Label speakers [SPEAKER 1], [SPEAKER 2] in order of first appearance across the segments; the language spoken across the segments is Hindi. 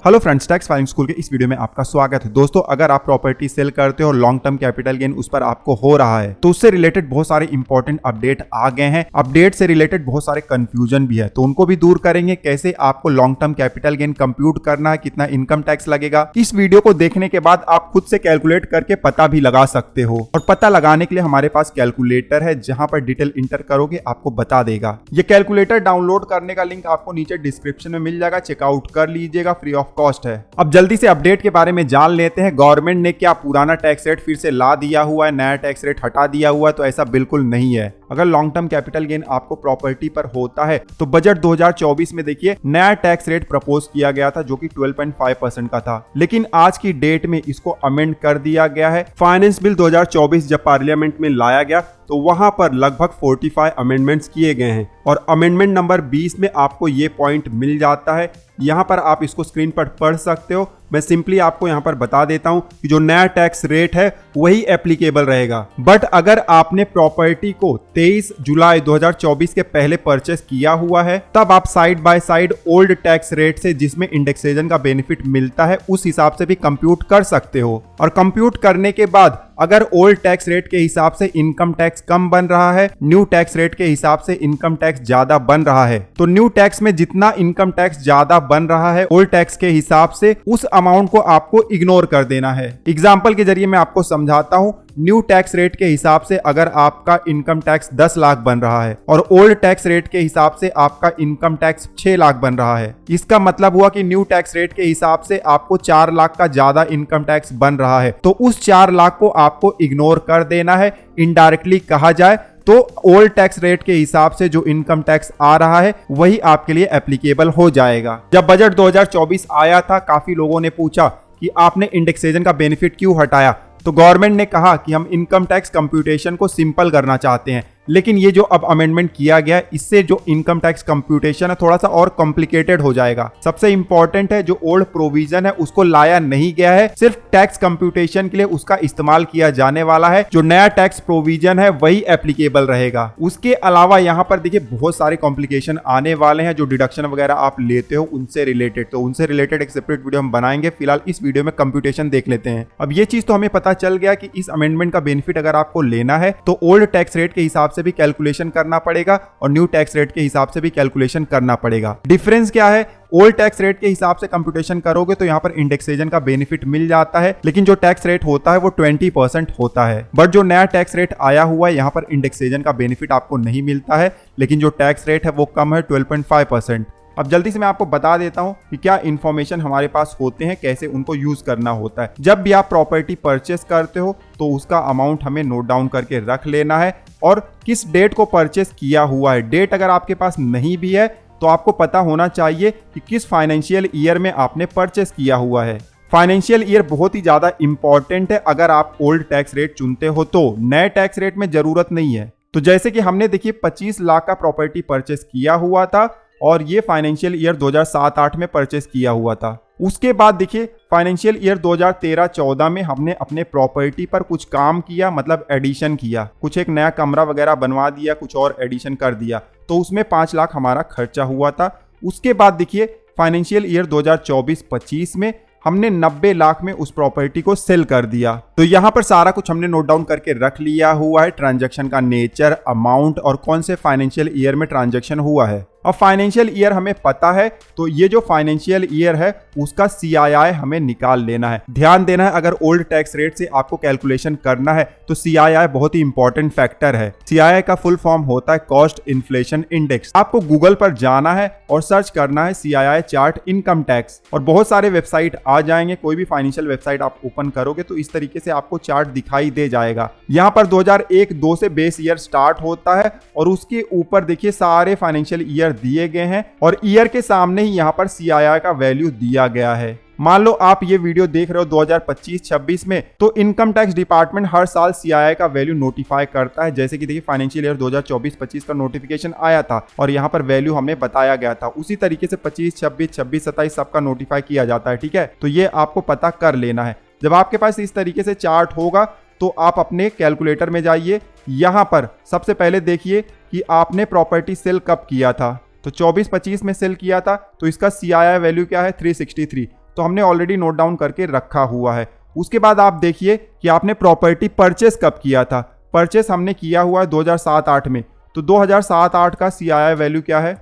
[SPEAKER 1] Hello friends, tax filing school के इस वीडियो में आपका स्वागत है। दोस्तों, अगर आप प्रॉपर्टी सेल करते हो और लॉन्ग टर्म कैपिटल गेन उस पर आपको हो रहा है तो उससे रिलेटेड बहुत सारे इंपॉर्टेंट अपडेट आ गए हैं। अपडेट से रिलेटेड बहुत सारे कंफ्यूजन भी है, तो उनको भी दूर करेंगे। कैसे आपको long term capital gain compute करना है, कितना इनकम टैक्स लगेगा, इस वीडियो को देखने के बाद आप खुद से कैलकुलेट करके पता भी लगा सकते हो। और पता लगाने के लिए हमारे पास कैलकुलेटर है, जहां पर डिटेल इंटर करोगे आपको बता देगा। ये कैलकुलेटर डाउनलोड करने का लिंक आपको नीचे डिस्क्रिप्शन में मिल जाएगा, चेकआउट कर लीजिएगा, फ्री ऑफ कॉस्ट है। अब जल्दी से अपडेट के बारे में जान लेते हैं। गवर्नमेंट ने क्या पुराना टैक्स रेट फिर से ला दिया हुआ है, नया टैक्स रेट हटा दिया हुआ है? तो ऐसा बिल्कुल नहीं है। अगर लॉन्ग टर्म कैपिटल गेन आपको प्रॉपर्टी पर होता है तो बजट 2024 में देखिए नया टैक्स रेट प्रपोज किया गया था जो कि 12.5% का था, लेकिन आज की डेट में इसको अमेंड कर दिया गया है। फाइनेंस बिल 2024 जब पार्लियामेंट में लाया गया तो वहां पर लगभग 45 अमेंडमेंट्स किए गए हैं और अमेंडमेंट नंबर 20 में आपको ये पॉइंट मिल जाता है। यहाँ पर आप इसको स्क्रीन पर पढ़ सकते हो। मैं सिंपली आपको यहाँ पर बता देता हूँ कि जो नया टैक्स रेट है वही एप्लीकेबल रहेगा। बट अगर आपने प्रॉपर्टी को 23 जुलाई 2024 के पहले परचेस किया हुआ है तब आप side by side old tax rate से जिसमें इंडेक्सेशन का बेनिफिट मिलता है उस हिसाब से भी कंप्यूट कर सकते हो। और कंप्यूट करने के बाद अगर ओल्ड टैक्स रेट के हिसाब से इनकम टैक्स कम बन रहा है, न्यू टैक्स रेट के हिसाब से इनकम टैक्स ज्यादा बन रहा है, तो न्यू टैक्स में जितना इनकम टैक्स ज्यादा बन रहा है ओल्ड टैक्स के हिसाब से उस अमाउंट को आपको इग्नोर कर देना है। एग्जाम्पल के जरिए मैं आपको समझाता हूं। न्यू टैक्स रेट के हिसाब से अगर आपका इनकम टैक्स 10 लाख बन रहा है और ओल्ड टैक्स रेट के हिसाब से आपका इनकम टैक्स 6 लाख बन रहा है, इसका मतलब हुआ कि न्यू टैक्स रेट के हिसाब से आपको 4 लाख का ज्यादा इनकम टैक्स बन रहा है, तो उस 4 लाख को आपको इग्नोर कर देना है। इनडायरेक्टली कहा जाए तो ओल्ड टैक्स रेट के हिसाब से जो इनकम टैक्स आ रहा है वही आपके लिए एप्लीकेबल हो जाएगा। जब बजट 2024 आया था, काफी लोगों ने पूछा कि आपने इंडेक्सेशन का बेनिफिट क्यों हटाया, तो गवर्नमेंट ने कहा कि हम इनकम टैक्स कंप्यूटेशन को सिंपल करना चाहते हैं। लेकिन ये जो अब अमेंडमेंट किया गया इससे जो इनकम टैक्स कंप्यूटेशन है थोड़ा सा और कॉम्प्लिकेटेड हो जाएगा। सबसे इंपॉर्टेंट है जो ओल्ड प्रोविजन है उसको लाया नहीं गया है, सिर्फ टैक्स कंप्यूटेशन के लिए उसका इस्तेमाल किया जाने वाला है। जो नया टैक्स प्रोविजन है वही एप्लीकेबल रहेगा। उसके अलावा यहाँ पर देखिए बहुत सारे कॉम्प्लिकेशन आने वाले हैं। जो डिडक्शन वगैरह आप लेते हो उनसे रिलेटेड, तो उनसे रिलेटेड एक सेपरेट वीडियो हम बनाएंगे। फिलहाल इस वीडियो में कंप्यूटेशन देख लेते हैं। अब ये चीज तो हमें पता चल गया कि इस अमेंडमेंट का बेनिफिट अगर आपको लेना है तो ओल्ड टैक्स रेट के हिसाब से भी कैलकुलेशन करना पड़ेगा और न्यू टैक्स रेट के हिसाब से भी कैलकुलेशन करना पड़ेगा। डिफरेंस क्या है? ओल्ड टैक्स रेट के हिसाब से कंप्यूटेशन करोगे तो यहाँ पर इंडेक्सेशन का बेनिफिट मिल जाता है, लेकिन जो टैक्स रेट होता है वो 20% होता है। बट जो नया टैक्स रेट आया हुआ है यहाँ पर इंडेक्सेशन का बेनिफिट आपको नहीं मिलता है, लेकिन जो टैक्स रेट है वो कम है 12.5%। अब जल्दी से मैं आपको बता देता हूं कि क्या इंफॉर्मेशन हमारे पास होते हैं, कैसे उनको यूज करना होता है। जब भी आप प्रॉपर्टी परचेस करते हो तो उसका अमाउंट हमें नोट डाउन करके रख लेना है और किस डेट को परचेस किया हुआ है। डेट अगर आपके पास नहीं भी है तो आपको पता होना चाहिए कि किस फाइनेंशियल ईयर में आपने परचेस किया हुआ है। फाइनेंशियल ईयर बहुत ही ज्यादा इंपॉर्टेंट है। अगर आप ओल्ड टैक्स रेट चुनते हो तो नए टैक्स रेट में जरूरत नहीं है। तो जैसे कि हमने देखिए 25 लाख का प्रॉपर्टी परचेस किया हुआ था और ये फाइनेंशियल ईयर 2007-8 में परचेस किया हुआ था। उसके बाद देखिए फाइनेंशियल ईयर 2013-14 में हमने अपने प्रॉपर्टी पर कुछ काम किया, मतलब एडिशन किया, कुछ एक नया कमरा वगैरह बनवा दिया, कुछ और एडिशन कर दिया, तो उसमें 5 लाख हमारा खर्चा हुआ था। उसके बाद देखिए फाइनेंशियल ईयर 2024-25 में हमने 90 लाख में उस प्रॉपर्टी को सेल कर दिया। तो यहाँ पर सारा कुछ हमने नोट डाउन करके रख लिया हुआ है, ट्रांजैक्शन का नेचर, अमाउंट और कौन से फाइनेंशियल ईयर में ट्रांजैक्शन हुआ है। अब फाइनेंशियल ईयर हमें पता है तो ये जो फाइनेंशियल ईयर है उसका CII हमें निकाल लेना है। ध्यान देना है, अगर ओल्ड टैक्स रेट से आपको कैलकुलेशन करना है तो CII बहुत ही इंपॉर्टेंट फैक्टर है। CII का फुल फॉर्म होता है कॉस्ट इन्फ्लेशन इंडेक्स। आपको गूगल पर जाना है और सर्च करना है CII चार्ट इनकम टैक्स और बहुत सारे वेबसाइट आ जाएंगे। कोई भी फाइनेंशियल वेबसाइट आप ओपन करोगे तो इस तरीके से आपको चार्ट दिखाई दे जाएगा। यहाँ पर 2001-2 से बेस ईयर स्टार्ट होता है और उसके ऊपर देखिए सारे फाइनेंशियल ईयर दिए गए हैं और ईयर के सामने ही यहाँ पर CII का वैल्यू दिया गया है। मान लो आप ये वीडियो देख रहे हो 2025-26 में, तो इनकम टैक्स डिपार्टमेंट हर साल CII का वैल्यू नोटिफाई करता है। जैसे कि देखिए फाइनेंशियल ईयर 2024-25 का नोटिफिकेशन आया था और यहाँ पर वैल्यू हमें बताया गया था। उसी तरीके से 25, 26, 26, 27 सबका नोटिफाई किया जाता है। ठीक है, तो ये आपको पता कर लेना है। जब आपके पास इस तरीके से चार्ट होगा तो आप अपने कैलकुलेटर में जाइए। यहाँ पर सबसे पहले देखिए कि आपने प्रॉपर्टी सेल कब किया था। तो 24-25 में सेल किया था तो इसका CII वैल्यू क्या है 363। तो हमने ऑलरेडी नोट डाउन करके रखा हुआ है। उसके बाद आप देखिए कि आपने प्रॉपर्टी परचेस कब किया था। परचेस हमने किया हुआ है 2007-8 में। तो 2007-8 का CII वैल्यू क्या है,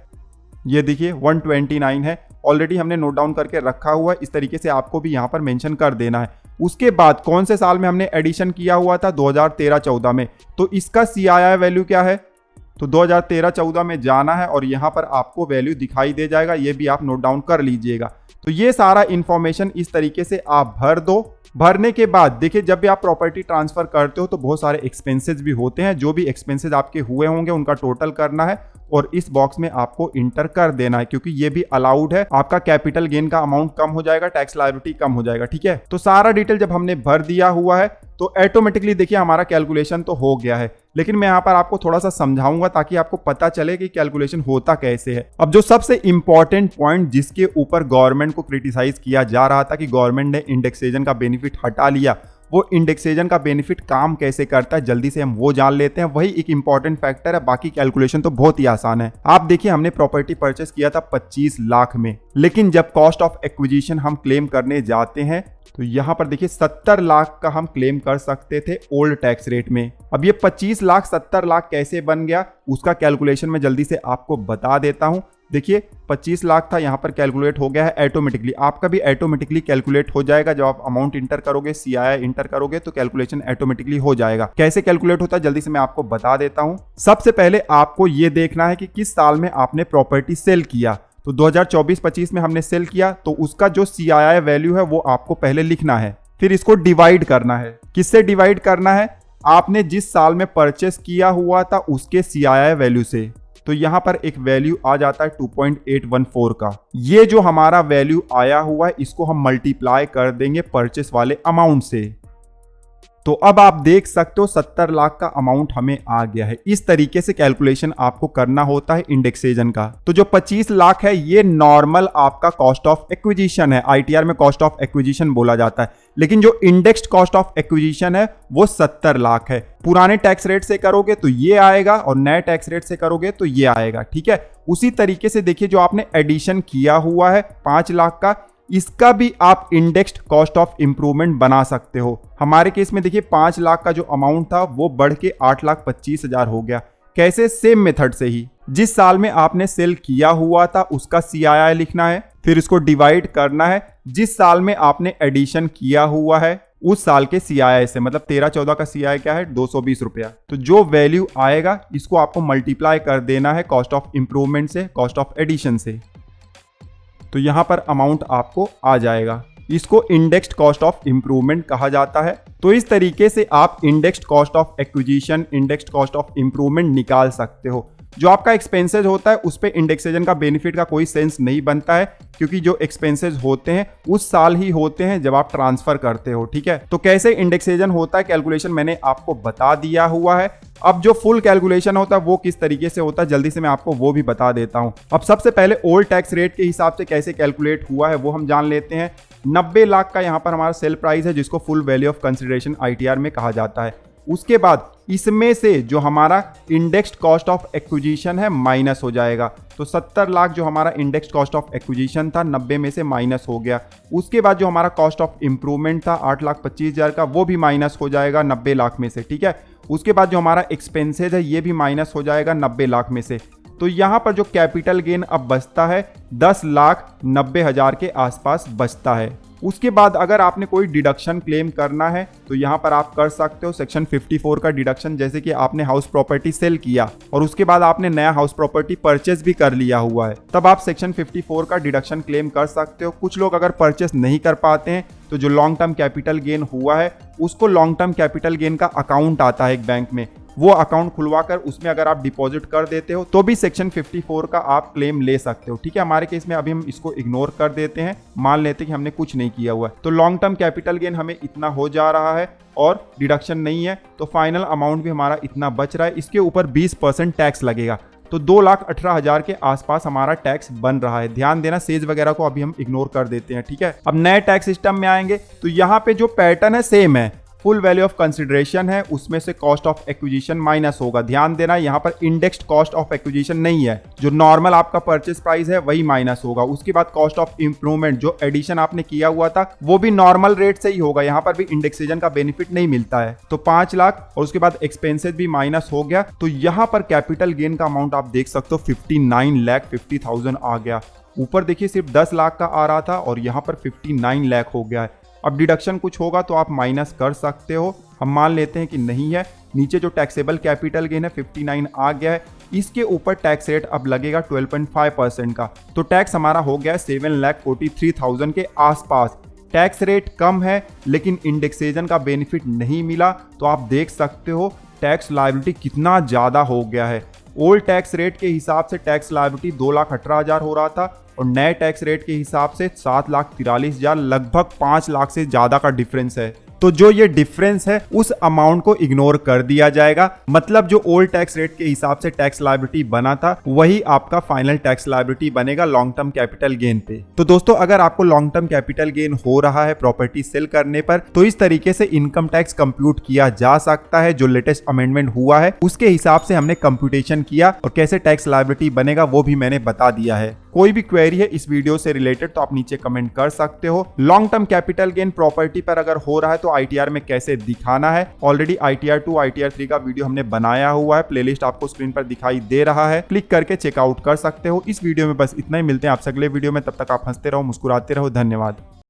[SPEAKER 1] ये देखिए 129 है। ऑलरेडी हमने नोट डाउन करके रखा हुआ है, इस तरीके से आपको भी यहाँ पर मेंशन कर देना है। उसके बाद कौन से साल में हमने एडिशन किया हुआ था, 2013-14 में। तो इसका CII वैल्यू क्या है, तो 2013-14 में जाना है और यहाँ पर आपको वैल्यू दिखाई दे जाएगा, ये भी आप नोट डाउन कर लीजिएगा। तो ये सारा इंफॉर्मेशन इस तरीके से आप भर दो। भरने के बाद देखिए, जब भी आप प्रॉपर्टी ट्रांसफर करते हो तो बहुत सारे एक्सपेंसेस भी होते हैं। जो भी एक्सपेंसेस आपके हुए होंगे उनका टोटल करना है और इस बॉक्स में आपको इंटर कर देना है, क्योंकि ये भी अलाउड है। आपका कैपिटल गेन का अमाउंट कम हो जाएगा, टैक्स लायबिलिटी कम हो जाएगा, ठीक है। तो सारा डिटेल जब हमने भर दिया हुआ है तो ऑटोमेटिकली देखिए हमारा कैलकुलेशन तो हो गया है। लेकिन मैं यहाँ पर आपको थोड़ा सा समझाऊंगा ताकि आपको पता चले कि कैलकुलेशन होता कैसे है। अब जो सबसे इंपॉर्टेंट पॉइंट जिसके ऊपर गवर्नमेंट को क्रिटिसाइज किया जा रहा था कि गवर्नमेंट ने इंडेक्सेशन का बेनिफिट हटा लिया, वो इंडेक्सेशन का बेनिफिट काम कैसे करता है, जल्दी से हम वो जान लेते हैं। वही एक इंपॉर्टेंट फैक्टर है, बाकी कैलकुलेशन तो बहुत ही आसान है। आप देखिए, हमने प्रॉपर्टी परचेस किया था 25 लाख में, लेकिन जब कॉस्ट ऑफ एक्विजिशन हम क्लेम करने जाते हैं तो यहाँ पर देखिए 70 लाख का हम क्लेम कर सकते थे ओल्ड टैक्स रेट में। अब ये 25 लाख 70 लाख कैसे बन गया, उसका कैलकुलेशन मैं जल्दी से आपको बता देता हूँ। देखिए 25 लाख था, यहाँ पर कैलकुलेट हो गया है ऑटोमेटिकली। आपका भी ऑटोमेटिकली कैलकुलेट हो जाएगा। जब आप अमाउंट इंटर करोगे, CII इंटर करोगे तो कैलकुलेशन ऑटोमेटिकली हो जाएगा। कैसे कैलकुलेट होता है जल्दी से मैं आपको बता देता हूँ। सबसे पहले आपको ये देखना है कि किस साल में आपने प्रॉपर्टी सेल किया। तो 2024-25 में हमने सेल किया, तो उसका जो CII वैल्यू है वो आपको पहले लिखना है। फिर इसको डिवाइड करना है। किससे डिवाइड करना है, आपने जिस साल में परचेस किया हुआ था उसके CII वैल्यू से। तो यहाँ पर एक वैल्यू आ जाता है 2.814 का। ये जो हमारा वैल्यू आया हुआ है इसको हम मल्टीप्लाई कर देंगे परचेस वाले अमाउंट से। तो अब आप देख सकते हो 70 लाख का अमाउंट हमें आ गया है। इस तरीके से कैलकुलेशन आपको करना होता है इंडेक्सेशन का। तो जो 25 लाख है ये नॉर्मल आपका कॉस्ट ऑफ एक्विजिशन है, ITR में कॉस्ट ऑफ एक्विजिशन बोला जाता है। लेकिन जो इंडेक्स्ड कॉस्ट ऑफ एक्विजिशन है वो 70 लाख है। पुराने टैक्स रेट से करोगे तो ये आएगा और नए टैक्स रेट से करोगे तो ये आएगा, ठीक है। उसी तरीके से देखिए, जो आपने एडिशन किया हुआ है 5 लाख का, इसका भी आप इंडेक्स्ड कॉस्ट ऑफ इंप्रूवमेंट बना सकते हो। हमारे केस में देखिए 5 लाख का जो अमाउंट था वो बढ़ के 8,25,000 हो गया। कैसे, सेम मेथड से ही। जिस साल में आपने सेल किया हुआ था उसका CII लिखना है, फिर इसको डिवाइड करना है जिस साल में आपने एडिशन किया हुआ है उस साल के CII से। मतलब 13-14 का CII क्या है, 220 रुपया। तो जो वैल्यू आएगा इसको आपको मल्टीप्लाई कर देना है कॉस्ट ऑफ इंप्रूवमेंट से, कॉस्ट ऑफ एडिशन से। तो यहां पर अमाउंट आपको आ जाएगा। इसको इंडेक्स्ड कॉस्ट ऑफ इंप्रूवमेंट कहा जाता है। तो इस तरीके से आप indexed cost of acquisition, indexed cost of improvement निकाल सकते हो। जो आपका एक्सपेंसेस होता है उस पे इंडेक्सेशन का बेनिफिट का कोई सेंस नहीं बनता है, क्योंकि जो एक्सपेंसेस होते हैं उस साल ही होते हैं जब आप ट्रांसफर करते हो, ठीक है। तो कैसे इंडेक्सेशन होता है कैलकुलेशन मैंने आपको बता दिया हुआ है। अब जो फुल कैलकुलेशन होता है वो किस तरीके से होता है जल्दी से मैं आपको वो भी बता देता हूं। अब सबसे पहले ओल्ड टैक्स रेट के हिसाब से कैसे कैलकुलेट हुआ है वो हम जान लेते हैं। 90 लाख का यहाँ पर हमारा सेल प्राइस है, जिसको full value of consideration ITR में कहा जाता है। उसके बाद इसमें से जो हमारा इंडेक्स्ड कॉस्ट ऑफ एक्विजिशन है माइनस हो जाएगा। तो 70 लाख जो हमारा इंडेक्स्ड कॉस्ट ऑफ एक्विजिशन था 90 में से माइनस हो गया। उसके बाद जो हमारा कॉस्ट ऑफ इंप्रूवमेंट था 8,25,000 का, वो भी माइनस हो जाएगा 90 लाख में से, ठीक है। उसके बाद जो हमारा एक्सपेंसेज है ये भी माइनस हो जाएगा 90 लाख में से। तो यहाँ पर जो कैपिटल गेन अब बचता है 10,90,000 के आसपास बचता है। उसके बाद अगर आपने कोई डिडक्शन क्लेम करना है तो यहाँ पर आप कर सकते हो सेक्शन 54 का डिडक्शन। जैसे कि आपने हाउस प्रॉपर्टी सेल किया और उसके बाद आपने नया हाउस प्रॉपर्टी परचेस भी कर लिया हुआ है, तब आप सेक्शन 54 का डिडक्शन क्लेम कर सकते हो। कुछ लोग अगर परचेस नहीं कर पाते हैं तो जो लॉन्ग टर्म कैपिटल गेन हुआ है उसको लॉन्ग टर्म कैपिटल गेन का अकाउंट आता है एक बैंक में, वो अकाउंट खुलवाकर उसमें अगर आप डिपॉजिट कर देते हो तो भी सेक्शन 54 का आप क्लेम ले सकते हो, ठीक है। हमारे केस में अभी हम इसको इग्नोर कर देते हैं, मान लेते हैं कि हमने कुछ नहीं किया हुआ है। तो लॉन्ग टर्म कैपिटल गेन हमें इतना हो जा रहा है और डिडक्शन नहीं है, तो फाइनल अमाउंट भी हमारा इतना बच रहा है। इसके ऊपर 20% टैक्स लगेगा, तो 2,18,000 के आसपास हमारा टैक्स बन रहा है। ध्यान देना, सेज वगैरह को अभी हम इग्नोर कर देते हैं, ठीक है। अब नए टैक्स सिस्टम में आएंगे तो यहाँ पे जो पैटर्न है सेम है, फुल वैल्यू ऑफ कंसिडरेशन है उसमें से कॉस्ट ऑफ एक्विजिशन माइनस होगा। ध्यान देना यहाँ पर इंडेक्स्ड कॉस्ट ऑफ एक्विजिशन नहीं है, जो नॉर्मल आपका परचेस प्राइस है वही माइनस होगा। उसके बाद कॉस्ट ऑफ इंप्रूवमेंट, जो एडिशन आपने किया हुआ था वो भी नॉर्मल रेट से ही होगा, यहाँ पर भी इंडेक्सेशन का बेनिफिट नहीं मिलता है। तो 5 लाख और उसके बाद एक्सपेंसेस भी माइनस हो गया। तो यहाँ पर कैपिटल गेन का अमाउंट आप देख सकते हो 59,50,000 आ गया। ऊपर देखिए सिर्फ 10 लाख का आ रहा था और यहाँ पर 59 लाख हो गया है। अब डिडक्शन कुछ होगा तो आप माइनस कर सकते हो, हम मान लेते हैं कि नहीं है। नीचे जो टैक्सेबल कैपिटल गेन है 59 आ गया है, इसके ऊपर टैक्स रेट अब लगेगा 12.5% का। तो टैक्स हमारा हो गया है 7,43,000 के आसपास। टैक्स रेट कम है लेकिन इंडेक्सेशन का बेनिफिट नहीं मिला, तो आप देख सकते हो टैक्स लायबिलिटी कितना ज़्यादा हो गया है। ओल्ड टैक्स रेट के हिसाब से टैक्स लायबिलिटी 2,18,000 हो रहा था और नए टैक्स रेट के हिसाब से 7,43,000, लगभग 5 लाख से ज़्यादा का डिफरेंस है। तो जो ये डिफरेंस है उस अमाउंट को इग्नोर कर दिया जाएगा, मतलब जो ओल्ड टैक्स रेट के हिसाब से टैक्स लायबिलिटी बना था वही आपका फाइनल टैक्स लायबिलिटी बनेगा लॉन्ग टर्म कैपिटल गेन पे। तो दोस्तों अगर आपको लॉन्ग टर्म कैपिटल गेन हो रहा है प्रॉपर्टी सेल करने पर, तो इस तरीके से इनकम टैक्स कंप्यूट किया जा सकता है। जो लेटेस्ट अमेंडमेंट हुआ है उसके हिसाब से हमने कंप्यूटेशन किया और कैसे टैक्स लायबिलिटी बनेगा वो भी मैंने बता दिया है। कोई भी क्वेरी है इस वीडियो से रिलेटेड तो आप नीचे कमेंट कर सकते हो। Long term capital gain property पर अगर हो रहा है तो ITR में कैसे दिखाना है, ऑलरेडी ITR 2 ITR 3 का वीडियो हमने बनाया हुआ है, प्लेलिस्ट आपको स्क्रीन पर दिखाई दे रहा है, क्लिक करके चेकआउट कर सकते हो। इस वीडियो में बस इतना ही, मिलते हैं आपसे अगले वीडियो में, तब तक आप हंसते रहो, मुस्कुराते रहो, धन्यवाद।